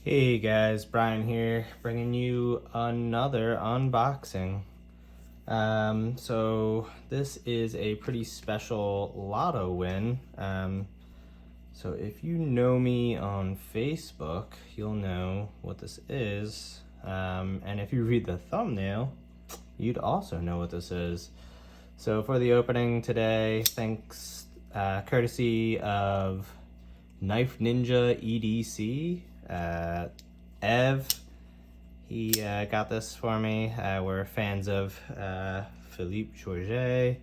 Hey guys, Brian here, bringing you another unboxing. So this is a pretty special lotto win. So if you know me on Facebook, you'll know what this is. And if you read the thumbnail, you'd also know what this is. So for the opening today, thanks, courtesy of Knife Ninja EDC, Ev, he got this for me. We're fans of Philippe Georget,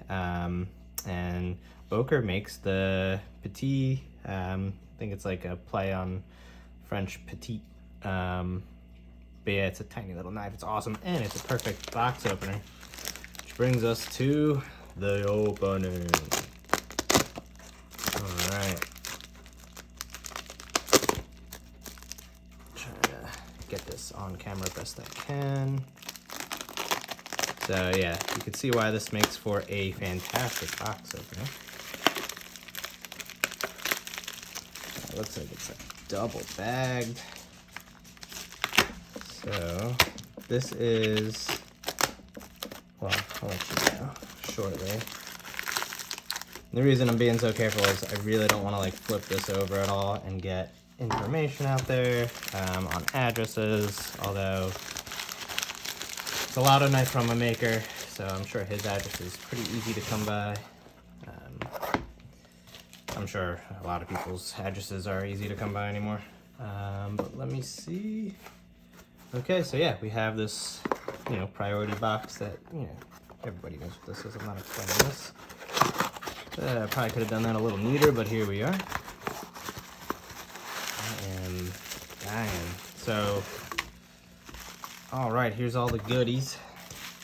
and Boker makes the petit. I think it's like a play on French petite. But yeah, it's a tiny little knife. It's awesome, and it's a perfect box opener. Which brings us to the opening. All right. Get this on camera best I can. So yeah, you can see why this makes for a fantastic box opener. It looks like it's double bagged. So this is, well, I'll let you know shortly. And the reason I'm being so careful is I really don't want to like flip this over at all and get information out there on addresses, although it's a lotto knife from a maker, so I'm sure his address is pretty easy to come by. I'm sure a lot of people's addresses are easy to come by anymore. But let me see. Okay, so yeah, we have this, priority box that, everybody knows what this is. I'm not explaining this. Probably could have done that a little neater, but here we are. So, all right, here's all the goodies.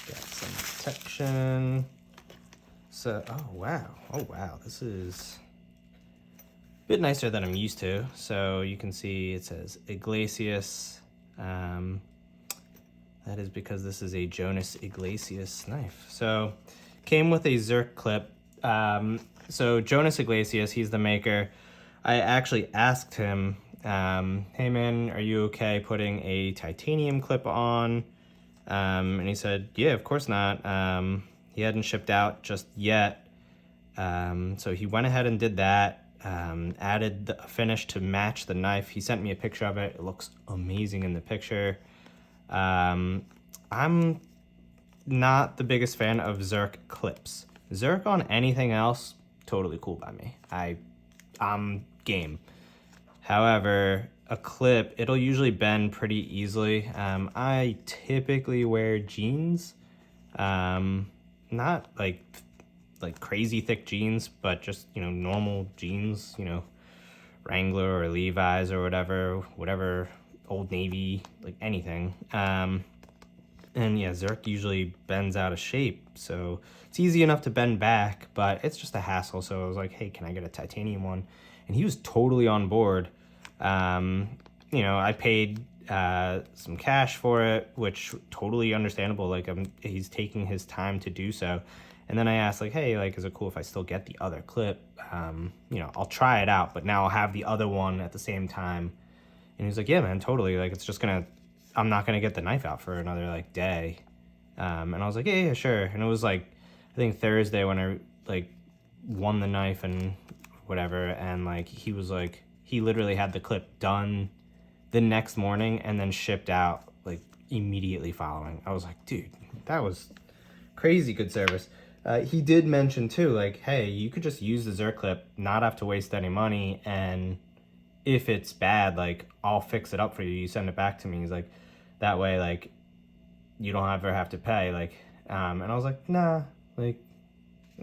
Got some protection. So, oh wow, this is a bit nicer than I'm used to. So you can see it says Iglesias. That is because this is a Jonas Iglesias knife. So, came with a Zerk clip. So Jonas Iglesias, he's the maker. I actually asked him, hey man, are you okay putting a titanium clip on? And he said, yeah, of course not. He hadn't shipped out just yet. So he went ahead and did that, added the finish to match the knife. He sent me a picture of it. It looks amazing in the picture. I'm not the biggest fan of Zerk clips. Zerk on anything else, totally cool by me. I'm game. However, a clip, it'll usually bend pretty easily. I typically wear jeans, not like crazy thick jeans, but just, normal jeans, Wrangler or Levi's or whatever, Old Navy, like anything. And yeah, Zerk usually bends out of shape, so it's easy enough to bend back, but it's just a hassle. So I was like, hey, can I get a titanium one? And he was totally on board. I paid some cash for it, which totally understandable. Like, he's taking his time to do so. And then I asked, like, hey, like, is it cool if I still get the other clip? I'll try it out, but now I'll have the other one at the same time. And he's like, yeah, man, totally. Like, it's just I'm not gonna get the knife out for another like day. And I was like, yeah, sure. And it was like, I think Thursday when I like won the knife and whatever. And like, he was like, he literally had the clip done the next morning and then shipped out like immediately following. I was like, dude, that was crazy good service. He did mention too, like, hey, you could just use the Zerk clip, not have to waste any money, and if it's bad, like, I'll fix it up for you. You send it back to me. He's like, that way, like, you don't ever have to pay. Like, and I was like, nah, like,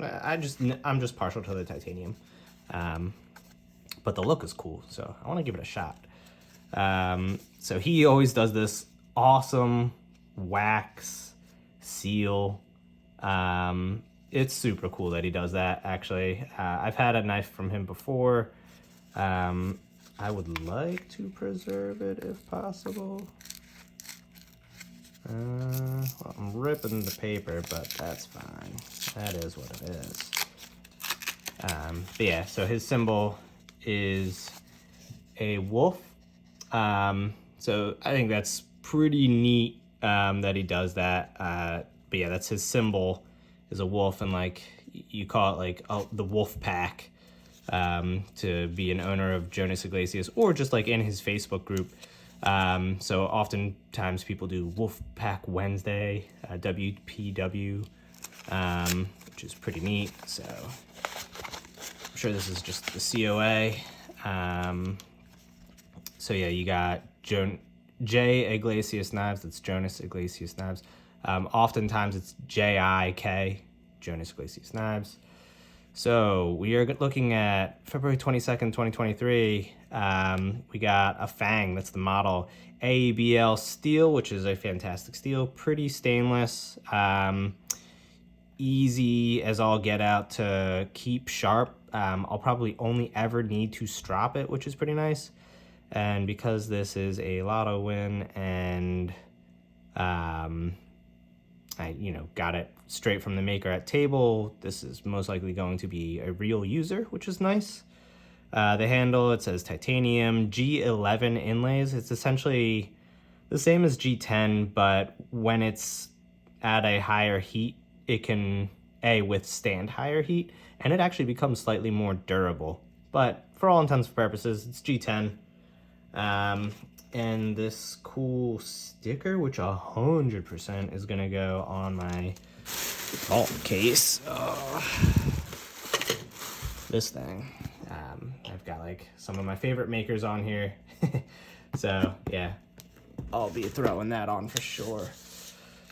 I'm just partial to the titanium. But the look is cool, so I want to give it a shot. So he always does this awesome wax seal. It's super cool that he does that, actually. I've had a knife from him before. I would like to preserve it if possible. Well, I'm ripping the paper, but that's fine. That is what it is. But yeah, so his symbol is a wolf. So I think that's pretty neat that he does that. But yeah, that's his symbol, is a wolf, and like you call it like the wolf pack, to be an owner of Jonas Iglesias, or just like in his Facebook group. So oftentimes people do Wolfpack Wednesday, WPW, which is pretty neat. So I'm sure this is just the COA. So yeah, you got J Iglesias Knives. That's Jonas Iglesias Knives. Oftentimes it's JIK, Jonas Iglesias Knives. So we are looking at February 22nd, 2023. We got a Fang, that's the model. AEBL steel, which is a fantastic steel. Pretty stainless. Easy as all get out to keep sharp. I'll probably only ever need to strop it, which is pretty nice. And because this is a lotto win and I got it straight from the maker at table, this is most likely going to be a real user, which is nice. The handle, it says titanium, G11 inlays. It's essentially the same as G10, but when it's at a higher heat, it can withstand higher heat, and it actually becomes slightly more durable. But for all intents and purposes, it's G10. And this cool sticker, which 100% is gonna go on my vault case. This thing. I've got like some of my favorite makers on here. So yeah, I'll be throwing that on for sure.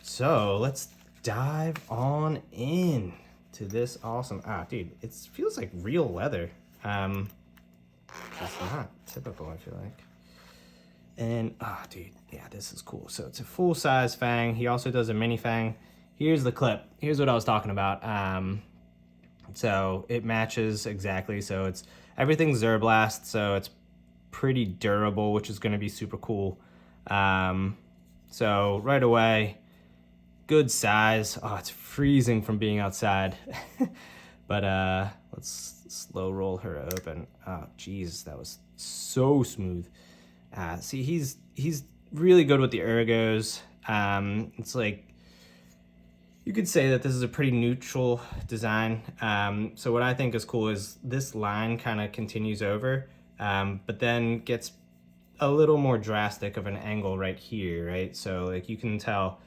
So let's dive on in to this awesome, dude, it feels like real leather. That's not typical, I feel like. And, dude, yeah, this is cool. So it's a full-size Fang. He also does a mini Fang. Here's the clip. Here's what I was talking about. So it matches exactly. So it's everything's Zerblast, so it's pretty durable, which is going to be super cool. So right away, good size. Oh, it's freezing from being outside. But let's slow roll her open. Oh, geez, that was so smooth. See, he's really good with the ergos. It's like, you could say that this is a pretty neutral design. So what I think is cool is this line kind of continues over, but then gets a little more drastic of an angle right here, right? So like you can tell,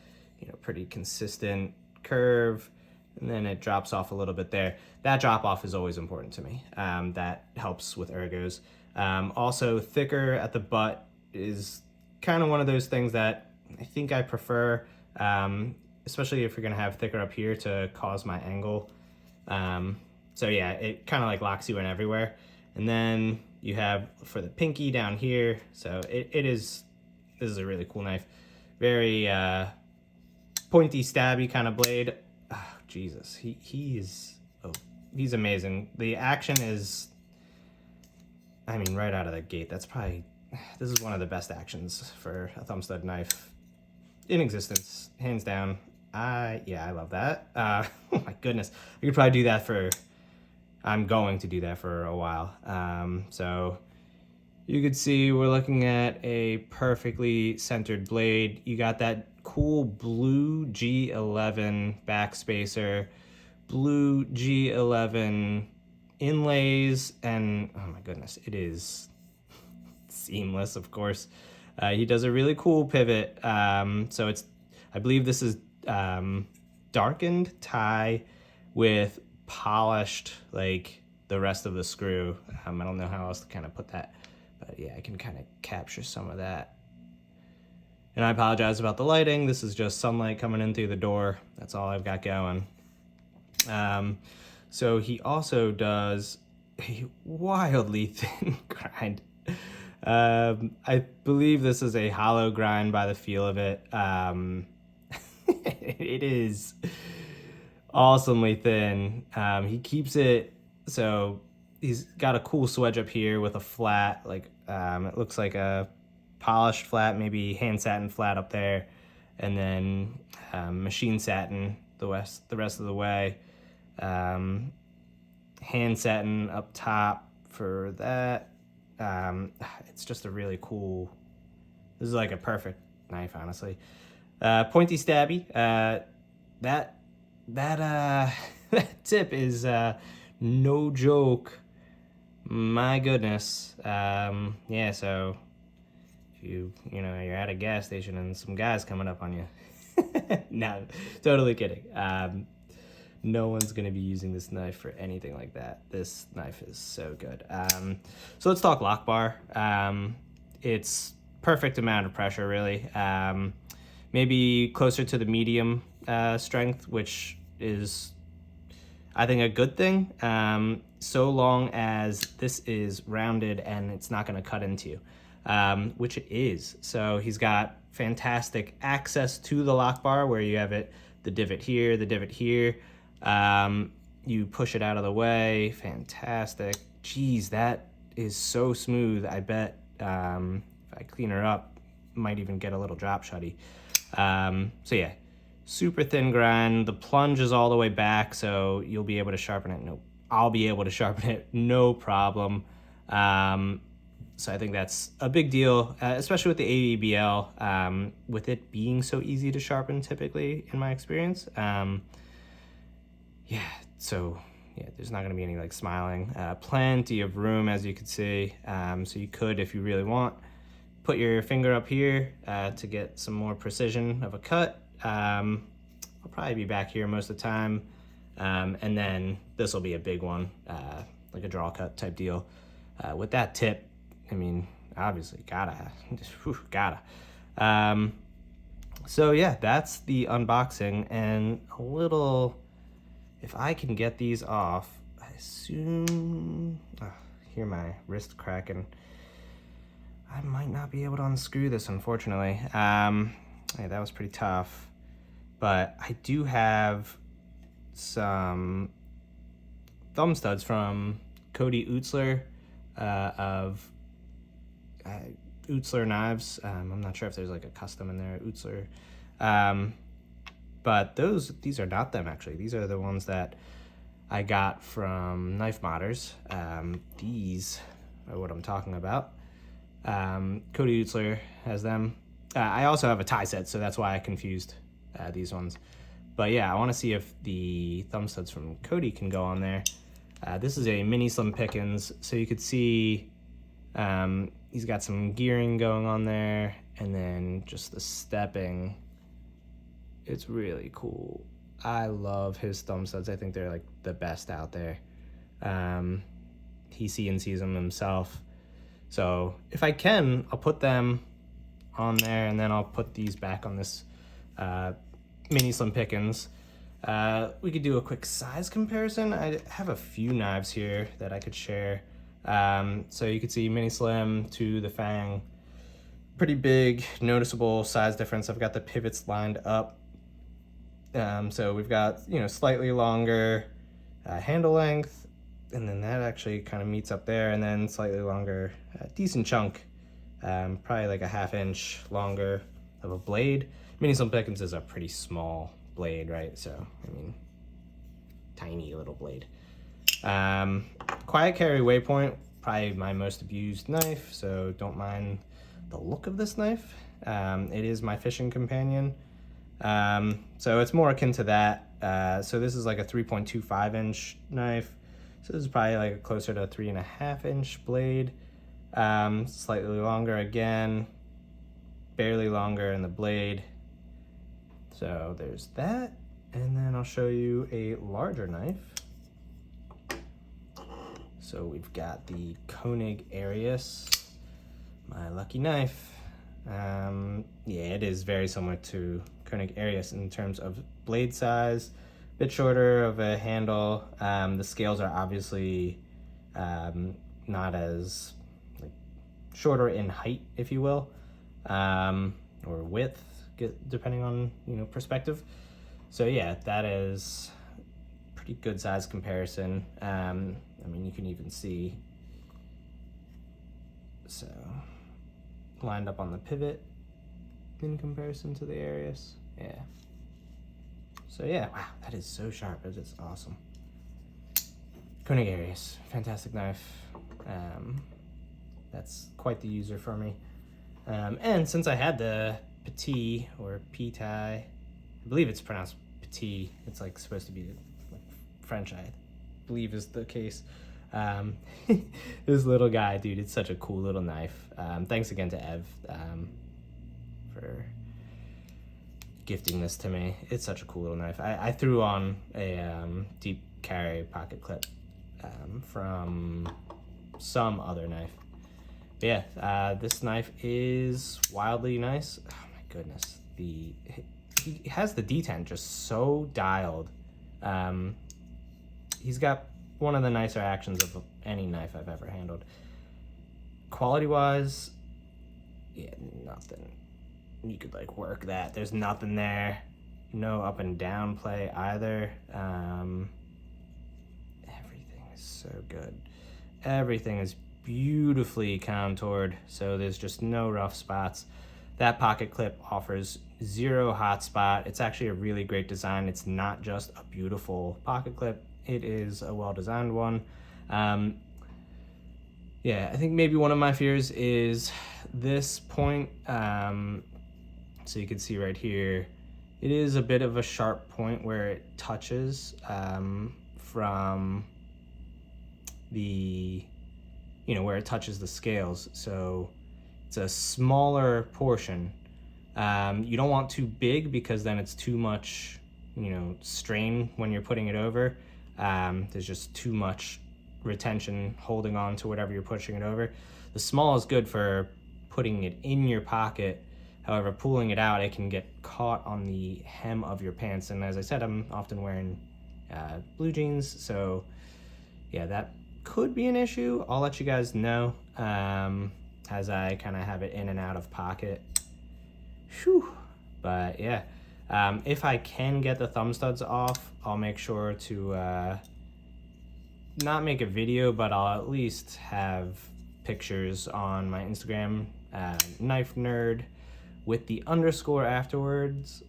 pretty consistent curve, and then it drops off a little bit there. That drop off is always important to me. That helps with ergos. Also, thicker at the butt is kind of one of those things that I think I prefer, especially if you're gonna have thicker up here to cause my angle. So yeah, it kind of like locks you in everywhere. And then you have for the pinky down here. So this is a really cool knife. Very pointy, stabby kind of blade. Oh, Jesus, he's amazing. The action is, I mean, right out of the gate, this is one of the best actions for a thumb stud knife in existence, hands down. I love that. Oh my goodness, I'm going to do that for a while. So you could see we're looking at a perfectly centered blade. You got that cool blue G11 backspacer, blue G11 inlays, and oh my goodness, it is seamless, of course. He does a really cool pivot. So I believe this is darkened tie with polished, like the rest of the screw. I don't know how else to kind of put that, but yeah, I can kind of capture some of that. And I apologize about the lighting. This is just sunlight coming in through the door. That's all I've got going. So he also does a wildly thin grind. I believe this is a hollow grind by the feel of it. It is awesomely thin. He keeps it, so he's got a cool swedge up here with a flat, like it looks like a polished flat, maybe hand satin flat up there, and then machine satin the rest of the way. Hand satin up top for that, It's just a really cool, this is like a perfect knife, honestly. Pointy stabby. That that tip is no joke. My goodness. Yeah, so if you're at a gas station and some guy's coming up on you. No, totally kidding. No one's gonna be using this knife for anything like that. This knife is so good. So let's talk lock bar. It's perfect amount of pressure, really. Maybe closer to the medium strength, which is, I think, a good thing, so long as this is rounded and it's not going to cut into you, which it is. So he's got fantastic access to the lock bar where you have the divot here, the divot here. You push it out of the way. Fantastic. Geez, that is so smooth. I bet if I clean her up, might even get a little drop shotty. So yeah, super thin grind. The plunge is all the way back, so you'll be able to sharpen it. No, I'll be able to sharpen it, no problem. So I think that's a big deal, especially with the ABL, with it being so easy to sharpen typically, in my experience. Yeah, so yeah, there's not gonna be any like smiling. Plenty of room, as you can see. So you could, if you really want, put your finger up here to get some more precision of a cut. I'll probably be back here most of the time. And then this will be a big one, like a draw cut type deal. With that tip, I mean, obviously gotta. So yeah, that's the unboxing, and a little, if I can get these off, I assume, hear my wrist cracking. I might not be able to unscrew this, unfortunately. Yeah, that was pretty tough. But I do have some thumb studs from Cody Utzler of Utzler Knives. I'm not sure if there's like a custom in there, Utzler. But these are not them, actually. These are the ones that I got from Knife Modders. These are what I'm talking about. Cody Utzler has them. I also have a tie set, so that's why I confused these ones. But yeah, I want to see if the thumb studs from Cody can go on there. This is a mini slim pickings, so you could see he's got some gearing going on there, and then just the stepping. It's really cool. I love his thumb studs. I think they're like the best out there. He CNCs them himself. So if I can, I'll put them on there, and then I'll put these back on this mini slim pickings. We could do a quick size comparison. I have a few knives here that I could share. So you could see mini slim to the Fang, pretty big, noticeable size difference. I've got the pivots lined up. So we've got, slightly longer handle length, and then that actually kind of meets up there, and then slightly longer, decent chunk, probably like a 1/2 inch longer of a blade. Mini slim pickings is a pretty small blade, right? So, I mean, tiny little blade. Quiet carry waypoint, probably my most abused knife, so don't mind the look of this knife. It is my fishing companion. So it's more akin to that. So this is like a 3.25 inch knife. So this is probably like closer to a 3.5 inch blade. Slightly longer again, barely longer in the blade. So there's that. And then I'll show you a larger knife. So we've got the Koenig Arius, my lucky knife. Yeah, it is very similar to Koenig Arius in terms of blade size, a bit shorter of a handle. The scales are obviously not as shorter in height, if you will, or width, depending on perspective. So yeah, that is pretty good size comparison. I mean, you can even see, so lined up on the pivot in comparison to the Arius. Yeah. So yeah, wow, that is so sharp. That is awesome. Koenig Arius, fantastic knife. that's quite the user for me. And since I had the Petit or Pitai, I believe it's pronounced Petit. It's like supposed to be like French, I believe is the case. This little guy, dude, it's such a cool little knife. Thanks again to Ev for gifting this to me. It's such a cool little knife. I threw on a deep carry pocket clip from some other knife. But yeah, this knife is wildly nice. Oh my goodness, he has the detent just so dialed. He's got one of the nicer actions of any knife I've ever handled. Quality wise, yeah, nothing. You could like work that. There's nothing there. No up and down play either. Everything is so good. Everything is beautifully contoured, so there's just no rough spots. That pocket clip offers 0 hot spot. It's actually a really great design. It's not just a beautiful pocket clip, it is a well-designed one. Yeah, I think maybe one of my fears is this point. So you can see right here, it is a bit of a sharp point where it touches from the, where it touches the scales. So it's a smaller portion. You don't want too big because then it's too much, strain when you're putting it over. There's just too much retention holding on to whatever you're pushing it over. The small is good for putting it in your pocket. However, pulling it out, it can get caught on the hem of your pants. And as I said, I'm often wearing blue jeans, so yeah, that could be an issue. I'll let you guys know as I kind of have it in and out of pocket. Whew. But yeah, if I can get the thumb studs off, I'll make sure to not make a video, but I'll at least have pictures on my Instagram, knife nerd with the underscore afterwards,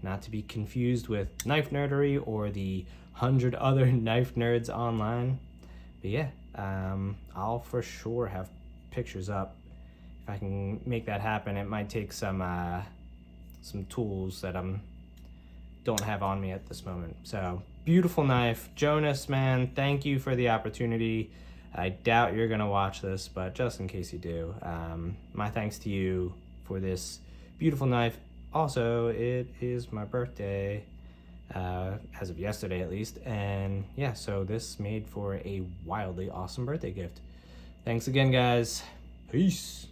not to be confused with knife nerdery or the 100 other knife nerds online. But yeah, I'll for sure have pictures up. If I can make that happen, it might take some tools that don't have on me at this moment. So beautiful knife. Jonas, man, thank you for the opportunity. I doubt you're gonna watch this, but just in case you do, my thanks to you for this beautiful knife. Also, it is my birthday, as of yesterday at least, and yeah, so this made for a wildly awesome birthday gift. Thanks again, guys. Peace.